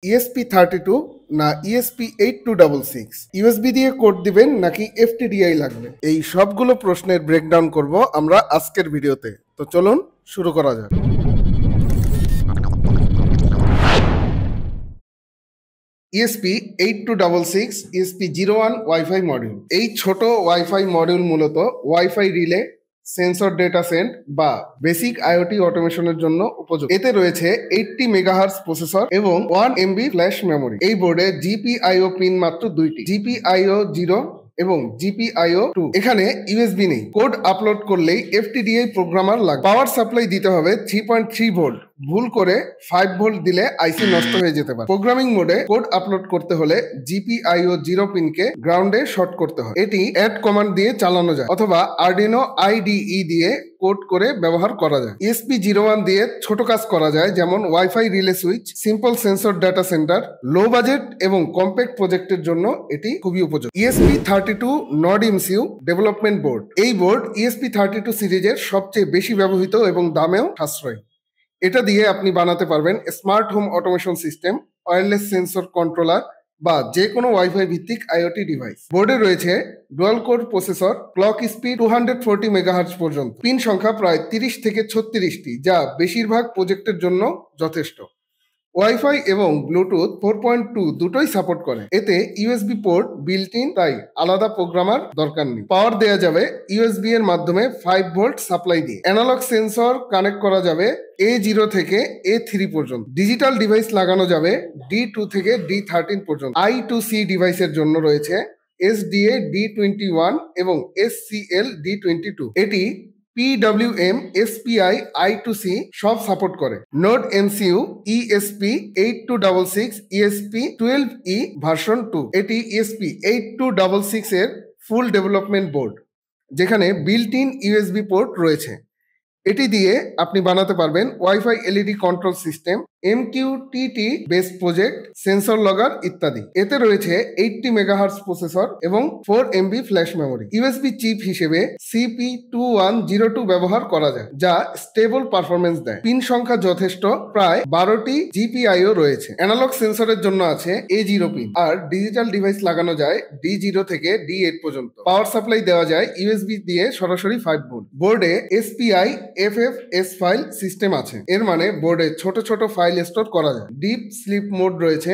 ESP32 না ESP8266 USB দিয়ে code দিবেন নাকি FTDI লাগবে, এই সবগুলো প্রশ্নের ব্রেকডাউন করব আমরা আজকের ভিডিওতে। তো চলুন শুরু করা যাক। ESP8266 ESP01 wifi module. এই ছোট ওয়াইফাই মডিউল মূলত wifi relay, sensor data sent বা বেসিক আইওটি অটোমেশনের জন্য উপযুক্ত। এতে রয়েছে 80 মেগাহার্জ প্রসেসর এবং 1 MB ফ্ল্যাশ মেমোরি। এই বোর্ডে GPIO পিন মাত্র দুইটি, GPIO 0 এবং GPIO 2। এখানে ইউএসবি নেই। কোড আপলোড করলেই FTDI প্রোগ্রামার লাগবে। পাওয়ার সাপ্লাই দিতে হবে 3.3 ভোল্ট। ভুল করে 5 ভোল্ট দিলে আইসি নষ্ট হয়ে যেতে পারে। প্রোগ্রামিং মোডে কোড আপলোড করতে হলে GPIO 0 পিনকে গ্রাউন্ডে শর্ট করতে হয়। এটি অ্যাড কমান্ড দিয়ে চালানো যায় অথবা আরডিনো IDE দিয়ে কোড করে ব্যবহার করা যায়। ESP01 দিয়ে ছোট কাজ করা যায়, যেমন wifi relay switch, simple sensor data centre. Low budget এবং কম্প্যাক্ট প্রজেক্টের জন্য এটি খুবই উপযোগী। ESP32 nod MCU development board. এই বোর্ড ESP32 সিরিজের সবচেয়ে বেশি ব্যবহৃত এবং দামেও সাশ্রয়ী। এটা দিয়ে আপনি বানাতে পারবেন smart home automation system, wireless sensor controller বা যে কোনো ওয়াইফাই ভিত্তিক আইওটি ডিভাইস। বোর্ডে রয়েছে dual core processor, clock speed 240 megahertz পর্যন্ত। পিন সংখ্যা প্রায় 30 থেকে 36টি, যা বেশিরভাগ প্রজেক্টের জন্য যথেষ্ট। ওয়াইফাই এবং ব্লুটুথ 4.2 দুটোই সাপোর্ট করে। এতে ইউএসবি পোর্ট বিল্ট ইন, তাই আলাদা প্রোগ্রামার দরকার নেই। পাওয়ার দেওয়া যাবে ইউএসবি এর মাধ্যমে 5 ভোল্ট সাপ্লাই দিয়ে। অ্যানালগ সেন্সর কানেক্ট করা যাবে A0 থেকে A3 পর্যন্ত। ডিজিটাল ডিভাইস লাগানো যাবে D2 থেকে D13 পর্যন্ত। I2C ডিভাইসের জন্য রয়েছে SDA D21 এবং SCL D22। এটি PWM, SPI, I2C সব সাপোর্ট করে। Node MCU ESP8266 ESP12E version 2। এটি ESP8266 এর ফুল ডেভেলপমেন্ট বোর্ড, যেখানে বিল্ট ইন ইউএসবি পোর্ট রয়েছে। এটি দিয়ে আপনি বানাতে পারবেন WiFi LED control system, MQTT base project, sensor logger ইত্যাদি। এতে রয়েছে 80 মেগাহার্জ প্রসেসর এবং 4 MB flash memory. USB chip হিসেবে CP2102 ব্যবহার করা যায়, যা স্টেবল পারফরমেন্স দেয়। পিন সংখ্যা যথেষ্ট, প্রায় 12টি GPIO রয়েছে। অ্যানালগ সেন্সরের জন্য আছে A0 পিন, আর ডিজিটাল ডিভাইস লাগানো যায় D0 থেকে D8 পর্যন্ত। পাওয়ার সাপ্লাই দেওয়া যায় ইউএসবি দিয়ে সরাসরি 5 ভোল্ট। বোর্ডে SPI FFS ফাইল সিস্টেম আছে। এর মানে বোর্ডে ছোট ছোট ফাইল স্টোর করা যায়। ডিপ স্লিপ মোড রয়েছে,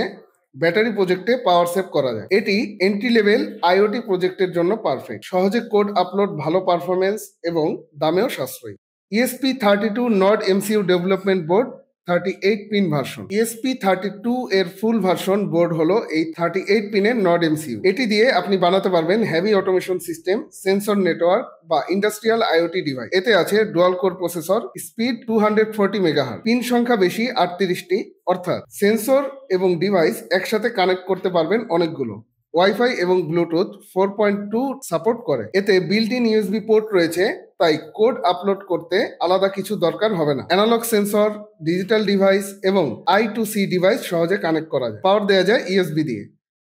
ব্যাটারি প্রজেক্টে পাওয়ার সেভ করা যায়। এটি এন্ট্রি লেভেল আইওটি প্রজেক্টের জন্য পারফেক্ট। সহজে কোড আপলোড, ভালো পারফরমেন্স এবং দামেও সাশ্রয়ী। ESP32 nod MCU development board, 38 pin version. ESP32 এর ফুল ভার্সন বোর্ড হলো এই 38 পিনের নড এমসিইউ। এটি দিয়ে আপনি বানাতে পারবেন heavy automation system, sensor network বা ইন্ডাস্ট্রিয়াল আইওটি ডিভাইস। এতে আছে dual core processor, speed 240 megahertz. Pin সংখ্যা বেশি 38টি, অর্থাৎ সেন্সর এবং ডিভাইস একসাথে কানেক্ট করতে পারবেন অনেকগুলো। ওয়াইফাই এবং ব্লুটুথ 4.2 সাপোর্ট করে। এতে বিল্ট ইন ইউএসবি পোর্ট রয়েছে, তাই কোড আপলোড করতে আলাদা কিছু দরকার হবে না। অ্যানালগ সেন্সর, ডিজিটাল ডিভাইস এবং I2C ডিভাইস সহজে কানেক্ট করা যায়। পাওয়ার দেওয়া যায় ইউএসবি দিয়ে।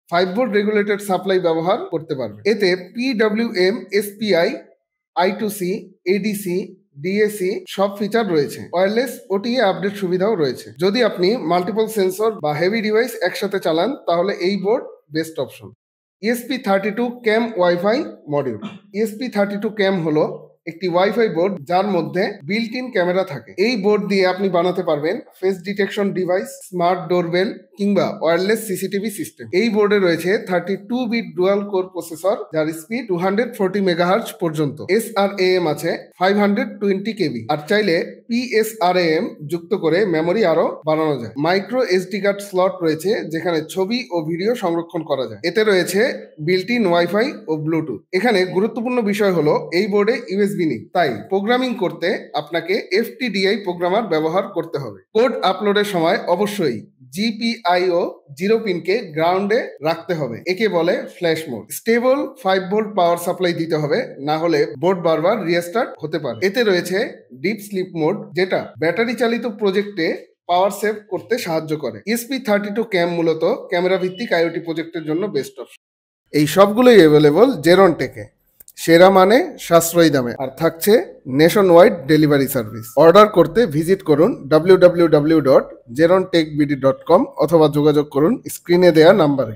5 ভোল্ট রেগুলেটেড সাপ্লাই ব্যবহার করতে পারবে। এতে PWM, SPI, I2C, ADC, DAC সব ফিচার রয়েছে। ওয়্যারলেস OTA আপডেট সুবিধাও রয়েছে। যদি আপনি মাল্টিপল সেন্সর বা হেভি ডিভাইস একসাথে চালান, তাহলে এই বোর্ড বেস্ট অপশন। ESP32 ক্যাম ওয়াইফাই মডিউল। ESP32 ক্যাম হলো একটি ওয়াইফাই বোর্ড যার মধ্যে বিল্ট ইন ক্যামেরা থাকে। এই বোর্ড দিয়ে আপনি বানাতে পারবেন face detection device, smart doorbell কিংবা ওয়্যারলেস সিসিটিভি সিস্টেম। এই বোর্ডে রয়েছে 32 বিট ডুয়াল কোর প্রসেসর, যার স্পিড 240 মেগাহার্জ পর্যন্ত। SRAM আছে 520 KB, আর চাইলে PSRAM যুক্ত করে মেমোরি আরো বাড়ানো যায়। মাইক্রো SD কার্ড স্লট রয়েছে, যেখানে ছবি ও ভিডিও সংরক্ষণ করা যায়। এতে রয়েছে বিল্ট ইন ওয়াইফাই ও ব্লুটুথ। এখানে গুরুত্বপূর্ণ বিষয় হলো এই বোর্ডে ইউএসবি নেই, তাই প্রোগ্রামিং করতে আপনাকে FTDI প্রোগ্রামার ব্যবহার করতে হবে। কোড আপলোডের সময় অবশ্যই GPIO 0 পিনকে গ্রাউন্ডে রাখতে হবে। একে বলে flash mode. Stable 5 volt power supply দিতে হবে, না হলে বোর্ড বারবার রিস্টার্ট হতে পারে। এতে রয়েছে ডিপ স্লিপ মোড, যেটা ব্যাটারি চালিত প্রজেক্টে পাওয়ার সেভ করতে সাহায্য করে। ESP32 ক্যাম মূলত ক্যামেরা ভিত্তিক আইওটি প্রজেক্টের জন্য বেস্ট অপশন। এই সবগুলোই অ্যাভেলেবল জেরন টেকে। সেরা মানে সাশ্রয়ী দামে, আর থাকছে nation wide delivery service. Order করতে ভিজিট করুন www.zerontechbd.com অথবা যোগাযোগ করুন স্ক্রিনে দেওয়া নাম্বারে।